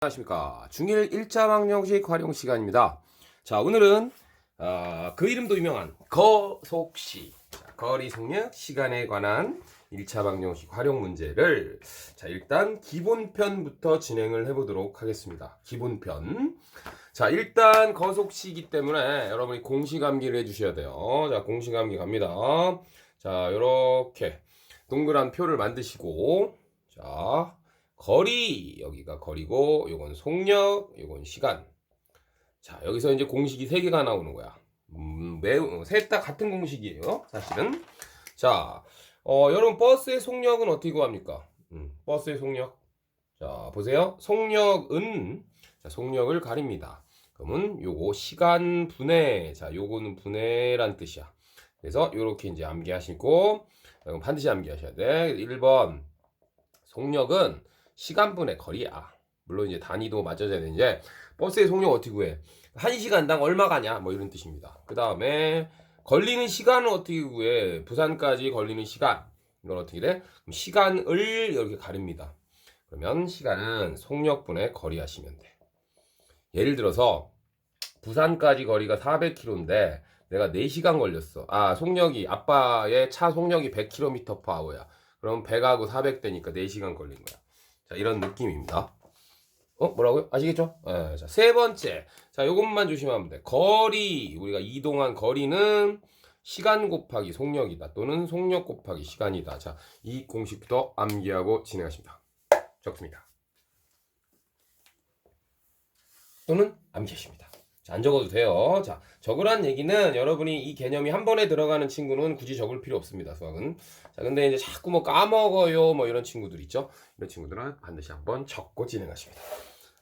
안녕하십니까. 중1 1자방정식 활용 시간입니다. 자, 오늘은 그 이름도 유명한 거속시, 거리 속력 시간에 관한 1차 방정식 활용 문제를 일단 기본편부터 진행을 해보도록 하겠습니다. 기본편. 자, 일단 거속시이기 때문에 여러분이 공식 암기를 해주셔야 돼요. 자, 공식 암기 갑니다. 자, 요렇게 동그란 표를 만드시고, 자, 거리, 여기가 거리고, 요건 속력, 요건 시간. 자, 여기서 이제 공식이 3개가 나오는 거야. 매우, 셋 다 같은 공식이에요, 사실은. 자, 여러분, 버스의 속력은 어떻게 구합니까? 버스의 속력. 자, 보세요. 속력은, 자, 속력을 가립니다. 그러면 요거 시간 분해. 자, 요거는 분해란 뜻이야. 그래서 요렇게 이제 암기하시고, 반드시 암기하셔야 돼. 1번. 속력은 시간분의 거리야. 물론 이제 단위도 맞춰져야 되는데 버스의 속력 어떻게 구해? 1시간당 얼마 가냐? 뭐 이런 뜻입니다. 그 다음에 걸리는 시간은 어떻게 구해? 부산까지 걸리는 시간. 이건 어떻게 돼? 그럼 시간을 이렇게 가립니다. 그러면 시간은 속력분의 거리 하시면 돼. 예를 들어서 부산까지 거리가 400km인데 내가 4시간 걸렸어. 속력이 아빠의 차 속력이 100km/h야. 그럼 100하고 400 되니까 4시간 걸린 거야. 자, 이런 느낌입니다. 뭐라고요? 아시겠죠? 네, 자, 세 번째. 자, 요것만 조심하면 돼. 거리. 우리가 이동한 거리는 시간 곱하기 속력이다. 또는 속력 곱하기 시간이다. 자, 이 공식부터 암기하고 진행하십니다. 적습니다. 또는 암기하십니다. 자, 안 적어도 돼요. 자, 적으란 얘기는 여러분이 이 개념이 한 번에 들어가는 친구는 굳이 적을 필요 없습니다. 수학은. 자, 근데 이제 자꾸 뭐 까먹어요. 뭐 이런 친구들 있죠. 이런 친구들은 반드시 한번 적고 진행하십니다.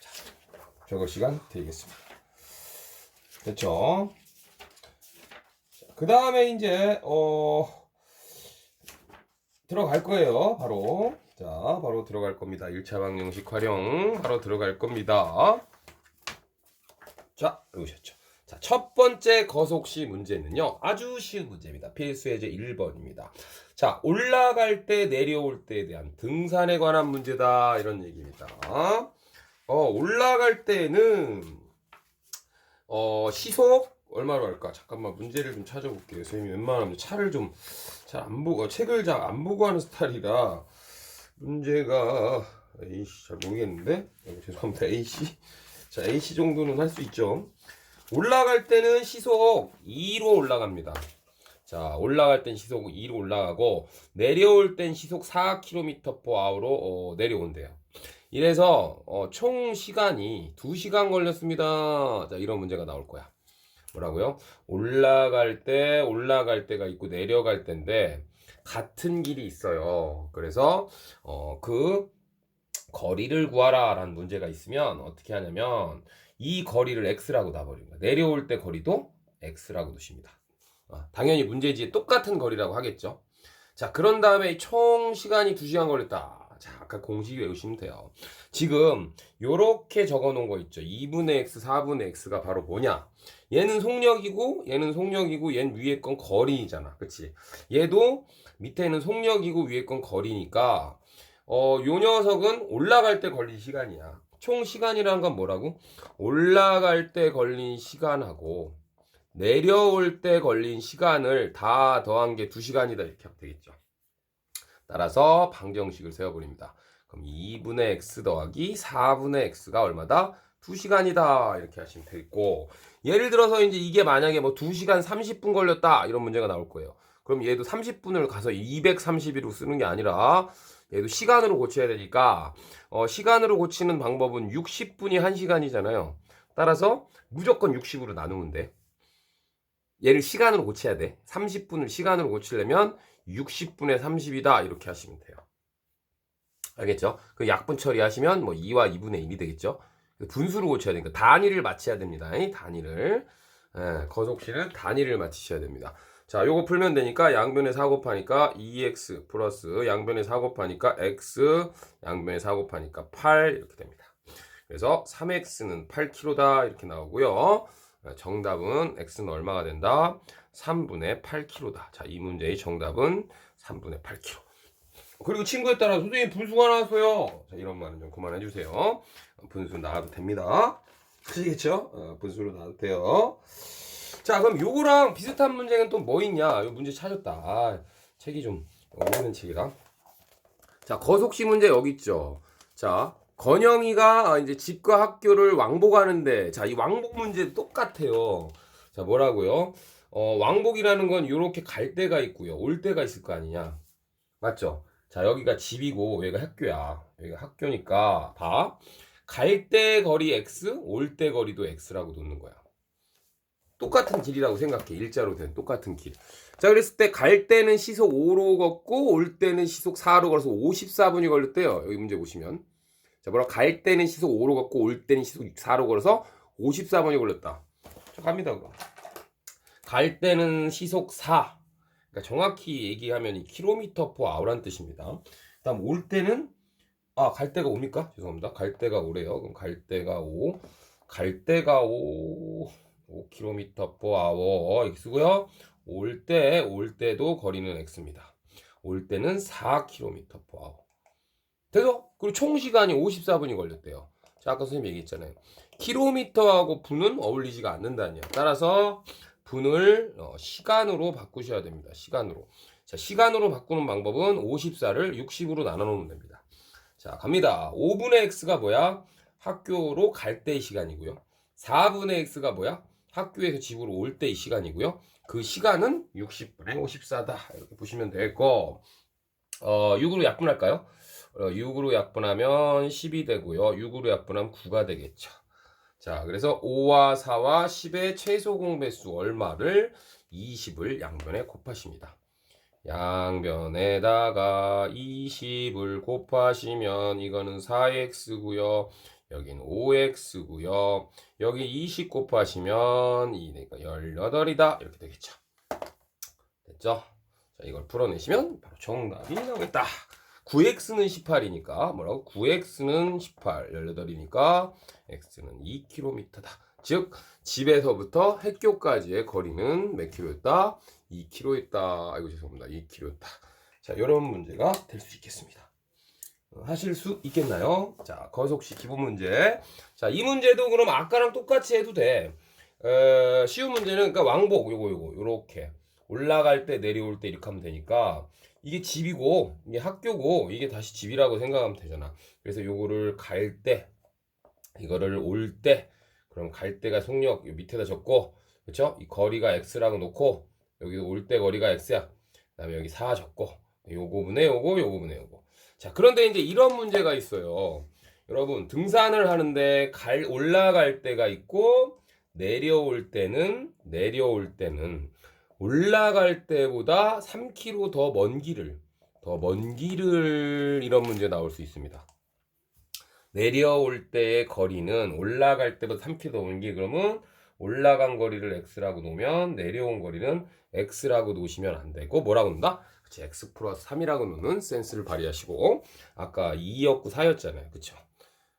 자, 적을 시간 드리겠습니다. 됐죠? 그 다음에 이제 들어갈 거예요. 바로. 자, 바로 들어갈 겁니다. 1차 방정식 활용 바로 들어갈 겁니다. 자, 오셨죠. 자, 첫 번째 거속시 문제는요, 아주 쉬운 문제입니다. 필수 예제 1번입니다. 자, 올라갈 때, 내려올 때에 대한 등산에 관한 문제다. 이런 얘기입니다. 올라갈 때는, 시속 얼마로 할까? 잠깐만, 문제를 좀 찾아볼게요. 선생님이 웬만하면 차를 좀 잘 안 보고, 책을 잘 안 보고 하는 스타일이라, 문제가, A씨, 잘 모르겠는데? 죄송합니다. A씨. 자, A씨 정도는 할 수 있죠. 올라갈 때는 시속 2로 올라갑니다. 자, 올라갈 땐 시속 2로 올라가고 내려올 땐 시속 4km/h로 내려온대요. 이래서 총 시간이 2시간 걸렸습니다. 자, 이런 문제가 나올 거야. 뭐라고요? 올라갈 때가 있고 내려갈 때인데 같은 길이 있어요. 그래서 그 거리를 구하라 라는 문제가 있으면 어떻게 하냐면 이 거리를 x라고 놔버린 거야. 내려올 때 거리도 x라고 두십니다. 당연히 문제지에 똑같은 거리라고 하겠죠. 자, 그런 다음에 총 시간이 2시간 걸렸다. 자, 아까 공식 외우시면 돼요. 지금 요렇게 적어 놓은 거 있죠. 2분의 x, 4분의 x가 바로 뭐냐? 얘는 속력이고 얘는 위에 건 거리잖아. 그치? 얘도 밑에는 속력이고 위에 건 거리니까 요 녀석은 올라갈 때 걸린 시간이야. 총 시간이라는 건 뭐라고? 올라갈 때 걸린 시간하고 내려올 때 걸린 시간을 다 더한 게 2시간이다 이렇게 하면 되겠죠. 따라서 방정식을 세워버립니다. 그럼 2분의 x 더하기 4분의 x가 얼마다? 2시간이다 이렇게 하시면 되겠고, 예를 들어서 이제 이게 만약에 뭐 2시간 30분 걸렸다 이런 문제가 나올 거예요. 그럼 얘도 30분을 가서 232로 쓰는 게 아니라 얘도 시간으로 고쳐야 되니까 시간으로 고치는 방법은 60분이 1시간이잖아요. 따라서 무조건 60으로 나누면 돼. 얘를 시간으로 고쳐야 돼. 30분을 시간으로 고치려면 60분의 30이다 이렇게 하시면 돼요. 알겠죠? 그 약분 처리하시면 뭐 2와 2분의 1이 되겠죠? 분수로 고쳐야 되니까 단위를 맞춰야 됩니다. 단위를. 거속시는 단위를 맞추셔야 됩니다. 자, 요거 풀면 되니까 양변에 4 곱하니까 2x 플러스 양변에 4 곱하니까 x 양변에 4 곱하니까 8 이렇게 됩니다. 그래서 3x는 8kg다 이렇게 나오고요. 정답은 x는 얼마가 된다? 3분의 8kg다. 자, 이 문제의 정답은 3분의 8kg. 그리고 친구에 따라 선생님 분수가 나왔어요. 자, 이런 말은 좀 그만해 주세요. 분수 나와도 됩니다. 아시겠죠? 분수로 나와도 돼요. 자, 그럼 요거랑 비슷한 문제는 또 뭐 있냐? 요 문제 찾았다. 책이 좀 오래된 책이라. 자, 거속시 문제 여기 있죠. 자, 건영이가 이제 집과 학교를 왕복하는데, 자, 이 왕복 문제 똑같아요. 자, 뭐라고요? 왕복이라는 건 요렇게 갈 때가 있고요. 올 때가 있을 거 아니냐. 맞죠? 자, 여기가 집이고 여기가 학교야. 여기가 학교니까 봐. 갈 때 거리 x, 올 때 거리도 x라고 놓는 거야. 똑같은 길이라고 생각해. 일자로 된 똑같은 길. 자, 그랬을 때 갈 때는 시속 5로 걷고 올 때는 시속 4로 걸어서 54분이 걸렸대요. 여기 문제 보시면. 자, 뭐라 갈 때는 시속 5로 걷고 올 때는 시속 4로 걸어서 54분이 걸렸다. 자, 갑니다. 그거. 갈 때는 시속 4. 그러니까 정확히 얘기하면 이 킬로미터 퍼 아워란 뜻입니다. 다음 올 때는 갈 때가 5입니까? 죄송합니다. 갈 때가 5래요. 그럼 갈 때가 5. 갈 때가 5km per hour 이렇게 쓰고요. 올 때도 거리는 x입니다. 올 때는 4km per hour. 돼서 그리고 총 시간이 54분이 걸렸대요. 자, 아까 선생님 얘기했잖아요. 킬로미터하고 분은 어울리지가 않는다니요. 따라서 분을 시간으로 바꾸셔야 됩니다. 시간으로. 자, 시간으로 바꾸는 방법은 54를 60으로 나눠 놓으면 됩니다. 자, 갑니다. 5분의 x가 뭐야? 학교로 갈 때의 시간이고요. 4분의 x가 뭐야? 학교에서 집으로 올 때의 시간이고요. 그 시간은 60분의 54다. 이렇게 보시면 되고, 6으로 약분할까요? 6으로 약분하면 10이 되고요. 6으로 약분하면 9가 되겠죠. 자, 그래서 5와 4와 10의 최소 공배수 얼마를 20을 양변에 곱하십니다. 양변에다가 20을 곱하시면 이거는 4x고요. 여긴 5x고요. 여기 20 곱하시면 2니까 18이다. 이렇게 되겠죠. 됐죠? 자, 이걸 풀어내시면 바로 정답이 나오겠다. 9x는 18이니까 뭐라고? 9x는 18, 18이니까 x는 2km다. 즉 집에서부터 학교까지의 거리는 몇 킬로였다? 2km였다. 아이고 죄송합니다. 2km였다. 자, 이런 문제가 될 수 있겠습니다. 하실 수 있겠나요? 자, 거속시 기본 문제. 자, 이 문제도 그럼 아까랑 똑같이 해도 돼. 쉬운 문제는 그러니까 왕복 요거 요렇게 올라갈 때 내려올 때 이렇게 하면 되니까 이게 집이고 이게 학교고 이게 다시 집이라고 생각하면 되잖아. 그래서 요거를 갈 때 이거를 올 때 그럼 갈 때가 속력 요 밑에다 적고 그렇죠? 이 거리가 x라고 놓고 여기도 올 때 거리가 x야. 그다음에 여기 4 적고 요거분의 요거분의 요거. 자, 그런데 이제 이런 문제가 있어요. 여러분 등산을 하는데 올라갈 때가 있고 내려올 때는 올라갈 때보다 3km 더 먼 길을 이런 문제 나올 수 있습니다. 내려올 때의 거리는 올라갈 때보다 3km 더 먼 길 그러면 올라간 거리를 x라고 놓으면 내려온 거리는 x라고 놓으시면 안 되고 뭐라고 놓는다? 그치, x 플러스 3이라고 놓는 센스를 발휘하시고 아까 2였고 4였잖아요. 그쵸?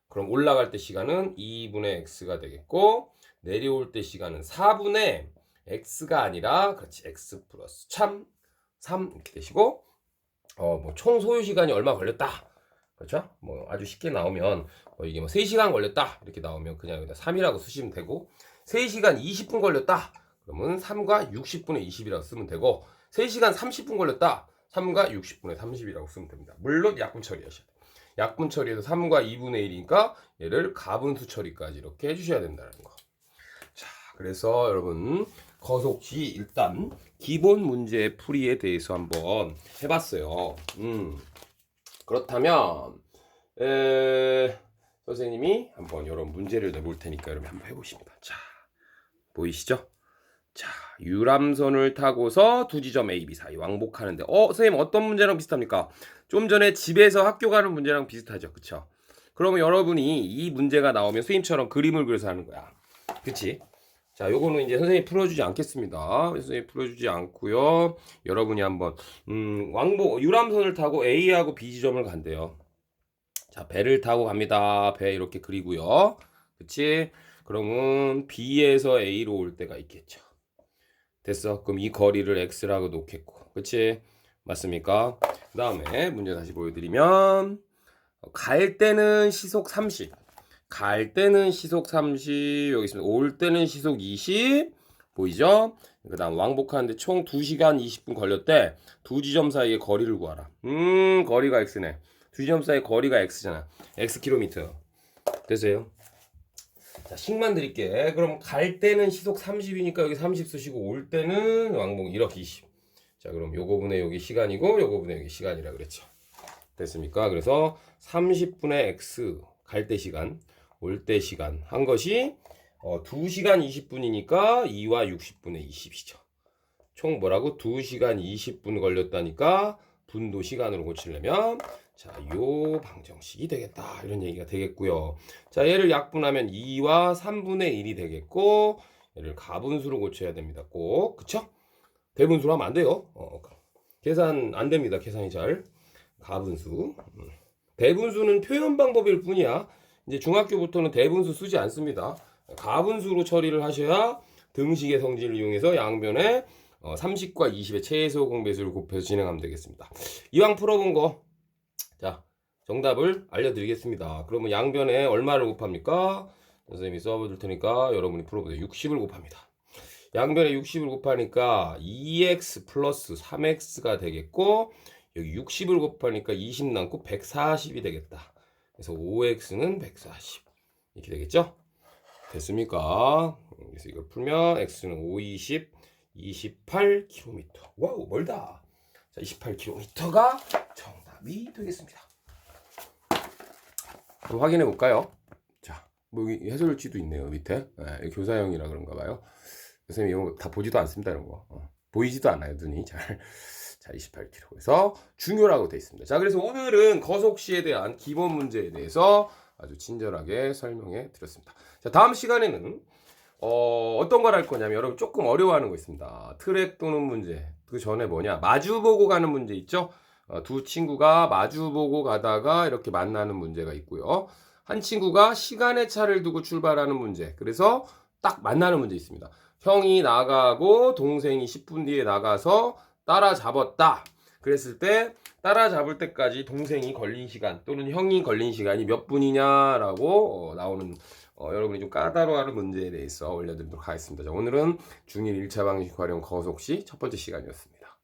그럼 올라갈 때 시간은 2분의 x가 되겠고 내려올 때 시간은 4분의 x가 아니라 그렇지 x 플러스 3 이렇게 되시고 뭐 총 소요 시간이 얼마 걸렸다. 그렇죠? 뭐 아주 쉽게 나오면 이게 뭐 3시간 걸렸다. 이렇게 나오면 그냥 여기다 3이라고 쓰시면 되고 3시간 20분 걸렸다. 그러면 3과 60분의 20이라고 쓰면 되고 3시간 30분 걸렸다. 3과 60분의 30이라고 쓰면 됩니다. 물론 약분 처리하셔야 돼요. 약분 처리해서 3과 2분의 1이니까 얘를 가분수 처리까지 이렇게 해주셔야 된다는 거. 자, 그래서 여러분 거속시 일단 기본 문제 풀이에 대해서 한번 해봤어요. 그렇다면 선생님이 한번 이런 문제를 내볼 테니까 여러분 한번 해보십니다. 자, 보이시죠? 자, 유람선을 타고서 두 지점 A, B 사이 왕복하는데 선생님 어떤 문제랑 비슷합니까? 좀 전에 집에서 학교 가는 문제랑 비슷하죠. 그쵸? 그러면 여러분이 이 문제가 나오면 선생님처럼 그림을 그려서 하는 거야. 그치? 자, 요거는 이제 선생님이 풀어주지 않겠습니다. 선생님이 풀어주지 않고요. 여러분이 한번 유람선을 타고 A하고 B 지점을 간대요. 자, 배를 타고 갑니다. 배 이렇게 그리고요. 그치? 그러면 B에서 A로 올 때가 있겠죠. 됐어. 그럼 이 거리를 X라고 놓겠고. 그치? 맞습니까? 그 다음에 문제 다시 보여드리면 갈 때는 시속 30, 갈 때는 시속 30, 여기 있습니다. 올 때는 시속 20 보이죠? 그 다음 왕복하는데 총 2시간 20분 걸렸대. 두 지점 사이의 거리를 구하라. 거리가 x네. 두 지점 사이의 거리가 x잖아. x 킬로미터. 됐어요? 자, 식만 드릴게. 그럼 갈 때는 시속 30이니까 여기 30 쓰시고 올 때는 왕복 1억 20. 자, 그럼 요거분의 여기 시간이고 요거분의 여기 시간이라 그랬죠. 됐습니까? 그래서 30분의 x 갈 때 시간, 올 때 시간 한 것이 2시간 20분이니까 2와 60분의 20이죠. 총 뭐라고? 2시간 20분 걸렸다니까 분도 시간으로 고치려면 자, 요 방정식이 되겠다. 이런 얘기가 되겠고요. 자, 얘를 약분하면 2와 3분의 1이 되겠고 얘를 가분수로 고쳐야 됩니다. 꼭. 그쵸? 대분수로 하면 안 돼요. 계산 안 됩니다. 계산이 잘. 가분수. 대분수는 표현 방법일 뿐이야. 이제 중학교부터는 대분수 쓰지 않습니다. 가분수로 처리를 하셔야 등식의 성질을 이용해서 양변에 30과 20의 최소 공배수를 곱해서 진행하면 되겠습니다. 이왕 풀어본 거, 자, 정답을 알려드리겠습니다. 그러면 양변에 얼마를 곱합니까? 선생님이 써볼 테니까 여러분이 풀어보세요. 60을 곱합니다. 양변에 60을 곱하니까 2x 플러스 3x가 되겠고 여기 60을 곱하니까 20 남고 140이 되겠다. 그래서 5x는 140 이렇게 되겠죠? 됐습니까? 그래서 이걸 풀면 x는 5, 20, 28km. 와우, 멀다. 자, 28km가 정답이 되겠습니다. 그럼 확인해 볼까요? 자, 뭐 여기 해설지도 있네요. 밑에 네, 교사형이라 그런가 봐요. 선생님 이런 거 다 보지도 않습니다. 이런 거 보이지도 않아요. 눈이 잘. 자, 28km. 그래서 중요라고 되어 있습니다. 자, 그래서 오늘은 거속시에 대한 기본 문제에 대해서 아주 친절하게 설명해 드렸습니다. 자, 다음 시간에는 어떤 걸 할 거냐면 여러분 조금 어려워하는 거 있습니다. 트랙 도는 문제. 그 전에 뭐냐? 마주보고 가는 문제 있죠? 두 친구가 마주보고 가다가 이렇게 만나는 문제가 있고요. 한 친구가 시간의 차를 두고 출발하는 문제. 그래서 딱 만나는 문제 있습니다. 형이 나가고 동생이 10분 뒤에 나가서 따라잡았다. 그랬을 때 따라잡을 때까지 동생이 걸린 시간 또는 형이 걸린 시간이 몇 분이냐라고 나오는 여러분이 좀 까다로워하는 문제에 대해서 올려드리도록 하겠습니다. 자, 오늘은 중1 1차 방식 활용 거속시 첫 번째 시간이었습니다.